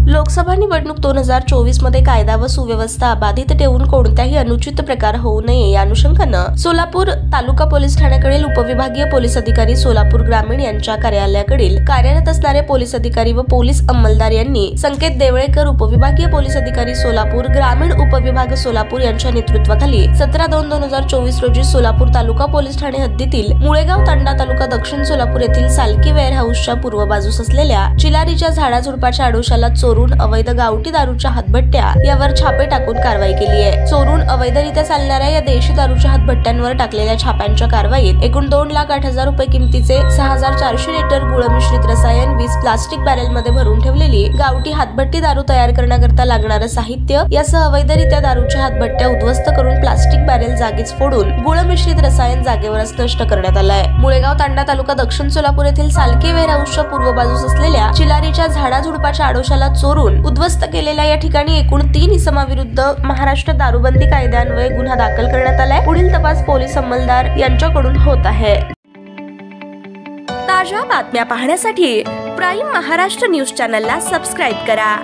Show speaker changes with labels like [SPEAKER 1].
[SPEAKER 1] लोकसभा निवडणूक 2024 मध्ये कायदा व सुव्यवस्था बाधित ठेवून कोणत्याही अनुचित प्रकार होऊ नये या अनुषंगानं सोलापूर तालुका पोलीस ठाण्याकडील उपविभागीय पोलीस अधिकारी सोलापूर ग्रामीण यांच्या कार्यालयाकडील कार्यरत असणारे पोलीस अधिकारी व पोलीस अंमलदार यांनी संकेत देवळेकर उपविभागीय पोलीस अधिकारी सोलापूर ग्रामीण उपविभाग सोलापूर यांच्या नेतृत्वाखाली 17/2/2024 रोजी सोलापूर तालुका पोलीस ठाणे हद्दीतील मुळेगाव तांडा तालुका दक्षिण सोलापूर येथील सालकी वेअर हाऊसच्या पूर्व बाजूस असलेल्या चिलारीच्या झाडाझुडपाच्या आडोशाला चोरून अवैध गावठी दारूच्या हातभट्ट्या यावर छापे टाकून कारवाई केली आहे। चोरून अवैधरित्या चालणाऱ्या या देशी दारूच्या हातभट्ट्यांवर टाकलेल्या छाप्यांच्या कारवाईत एकूण 2,08,000 रुपये किमतीचे 6,400 लिटर गुळ मिश्रित रसायन 20 प्लास्टिक बॅरेल मध्ये भरून ठेवलेली गावठी हातभट्टी दारू तयार करण्याकरता लागणारं साहित्य यासह अवैधरित्या दारूच्या हातभट्ट्या उद्ध्वस्त करून प्लास्टिक बॅरेल जागीच फोडून गुळ मिश्रित रसायन जागेवरच नष्ट करण्यात आलंय। मुळेगाव तांडा तालुका दक्षिण सोलापूर येथील सालकी वेअर हाऊसच्या पूर्व बाजूस असलेल्या चिलारीच्या झाडाझुडपाच्या आडोशाला चोरून उद्ध्वस्त केलेल्या या ठिकाणी एकूण 3 इसमाविरुद्ध महाराष्ट्र दारूबंदी कायद्यान्वये गुन्हा दाखल करण्यात आलाय। पुढील तपास पोलीस अंमलदार यांच्याकडून होत आहे। ताज्या बातम्या पाहण्यासाठी प्राईम महाराष्ट्र न्यूज चॅनलला सबस्क्राईब करा।